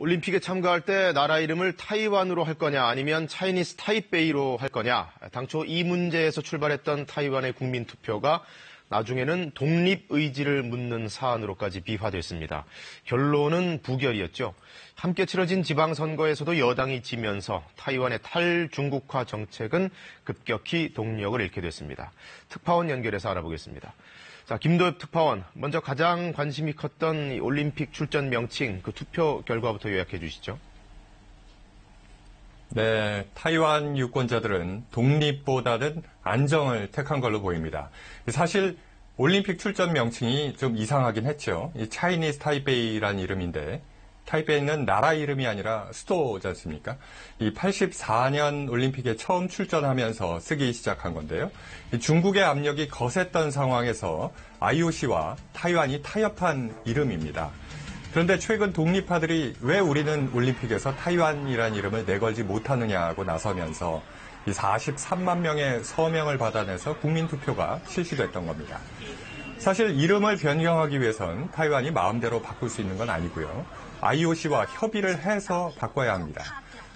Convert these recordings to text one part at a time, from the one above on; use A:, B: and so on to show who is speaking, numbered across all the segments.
A: 올림픽에 참가할 때 나라 이름을 타이완으로 할 거냐 아니면 차이니스 타이베이로 할 거냐. 당초 이 문제에서 출발했던 타이완의 국민투표가 나중에는 독립 의지를 묻는 사안으로까지 비화됐습니다. 결론은 부결이었죠. 함께 치러진 지방선거에서도 여당이 지면서 타이완의 탈중국화 정책은 급격히 동력을 잃게 됐습니다. 특파원 연결해서 알아보겠습니다. 자, 김도엽 특파원, 먼저 가장 관심이 컸던 올림픽 출전 명칭, 그 투표 결과부터 요약해 주시죠.
B: 네, 타이완 유권자들은 독립보다는 안정을 택한 걸로 보입니다. 사실 올림픽 출전 명칭이 좀 이상하긴 했죠. 이 차이니스 타이베이라는 이름인데 타이베이는 나라 이름이 아니라 수도지 않습니까? 이 84년 올림픽에 처음 출전하면서 쓰기 시작한 건데요. 중국의 압력이 거셌던 상황에서 IOC와 타이완이 타협한 이름입니다. 그런데 최근 독립파들이 왜 우리는 올림픽에서 타이완이라는 이름을 내걸지 못하느냐고 나서면서 이 43만 명의 서명을 받아내서 국민투표가 실시됐던 겁니다. 사실 이름을 변경하기 위해선 타이완이 마음대로 바꿀 수 있는 건 아니고요. IOC와 협의를 해서 바꿔야 합니다.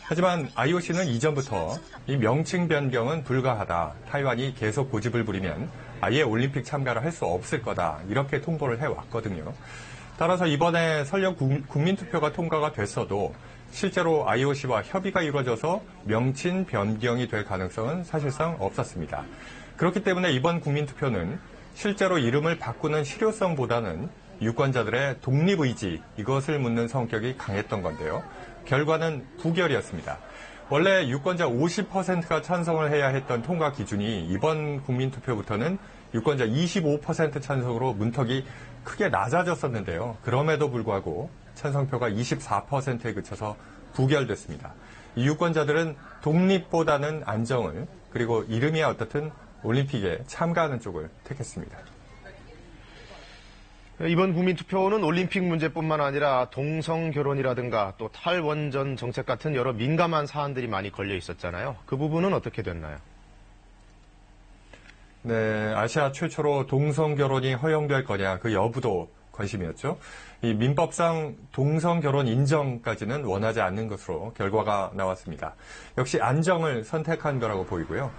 B: 하지만 IOC는 이전부터 이 명칭 변경은 불가하다. 타이완이 계속 고집을 부리면 아예 올림픽 참가를 할 수 없을 거다. 이렇게 통보를 해왔거든요. 따라서 이번에 설령 국민투표가 통과가 됐어도 실제로 IOC와 협의가 이루어져서 명칭 변경이 될 가능성은 사실상 없었습니다. 그렇기 때문에 이번 국민투표는 실제로 이름을 바꾸는 실효성보다는 유권자들의 독립의지, 이것을 묻는 성격이 강했던 건데요. 결과는 부결이었습니다. 원래 유권자 50%가 찬성을 해야 했던 통과 기준이 이번 국민투표부터는 유권자 25% 찬성으로 문턱이 크게 낮아졌었는데요. 그럼에도 불구하고 찬성표가 24%에 그쳐서 부결됐습니다. 이 유권자들은 독립보다는 안정을, 그리고 이름이 어떻든 올림픽에 참가하는 쪽을 택했습니다.
A: 이번 국민투표는 올림픽 문제뿐만 아니라 동성결혼이라든가 또 탈원전 정책 같은 여러 민감한 사안들이 많이 걸려 있었잖아요. 그 부분은 어떻게 됐나요?
B: 네, 아시아 최초로 동성결혼이 허용될 거냐, 그 여부도 관심이었죠. 이 민법상 동성결혼 인정까지는 원하지 않는 것으로 결과가 나왔습니다. 역시 안정을 선택한 거라고 보이고요.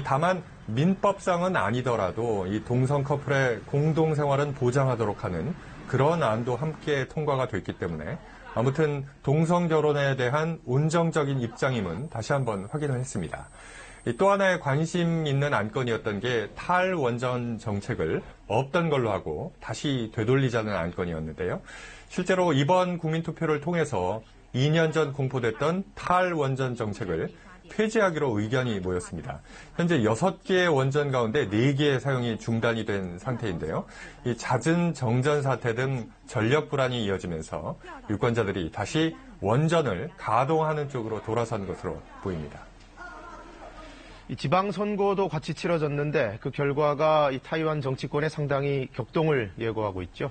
B: 다만 민법상은 아니더라도 이 동성 커플의 공동생활은 보장하도록 하는 그런 안도 함께 통과가 됐기 때문에 아무튼 동성결혼에 대한 온정적인 입장임은 다시 한번 확인을 했습니다. 또 하나의 관심 있는 안건이었던 게 탈원전 정책을 없던 걸로 하고 다시 되돌리자는 안건이었는데요. 실제로 이번 국민투표를 통해서 2년 전 공포됐던 탈원전 정책을 폐지하기로 의견이 모였습니다. 현재 6개의 원전 가운데 4개의 사용이 중단이 된 상태인데요. 이 잦은 정전 사태 등 전력 불안이 이어지면서 유권자들이 다시 원전을 가동하는 쪽으로 돌아선 것으로 보입니다.
A: 이 지방선거도 같이 치러졌는데 그 결과가 이 타이완 정치권에 상당히 격동을 예고하고 있죠.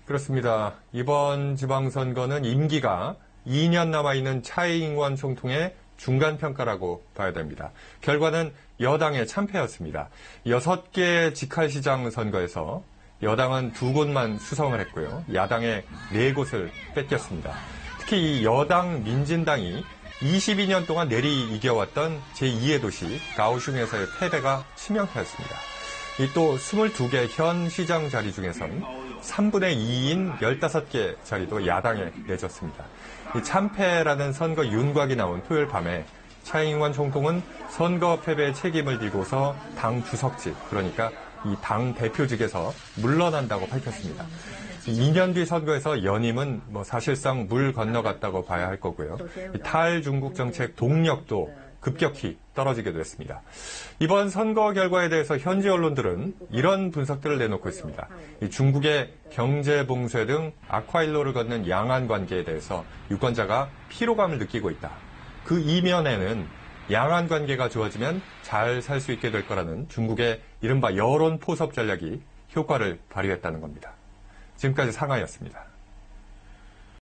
B: 그렇습니다. 이번 지방선거는 임기가 2년 남아있는 차이잉원 총통의 중간평가라고 봐야 됩니다. 결과는 여당의 참패였습니다. 6개 직할시장 선거에서 여당은 2곳만 수성을 했고요. 야당의 4곳을 뺏겼습니다. 특히 이 여당 민진당이 22년 동안 내리 이겨왔던 제2의 도시 가오슝에서의 패배가 치명타였습니다. 또 22개 현 시장 자리 중에선 3분의 2인 15개 자리도 야당에 내줬습니다. 이 참패라는 선거 윤곽이 나온 토요일 밤에 차이잉원 총통은 선거 패배의 책임을 지고서 당 주석직, 그러니까 이 당 대표직에서 물러난다고 밝혔습니다. 2년 뒤 선거에서 연임은 사실상 물 건너갔다고 봐야 할 거고요. 탈중국 정책 동력도 급격히 떨어지게 됐습니다. 이번 선거 결과에 대해서 현지 언론들은 이런 분석들을 내놓고 있습니다. 중국의 경제 봉쇄 등 악화일로를 걷는 양안 관계에 대해서 유권자가 피로감을 느끼고 있다. 그 이면에는 양안 관계가 좋아지면 잘 살 수 있게 될 거라는 중국의 이른바 여론 포섭 전략이 효과를 발휘했다는 겁니다. 지금까지 상하이였습니다.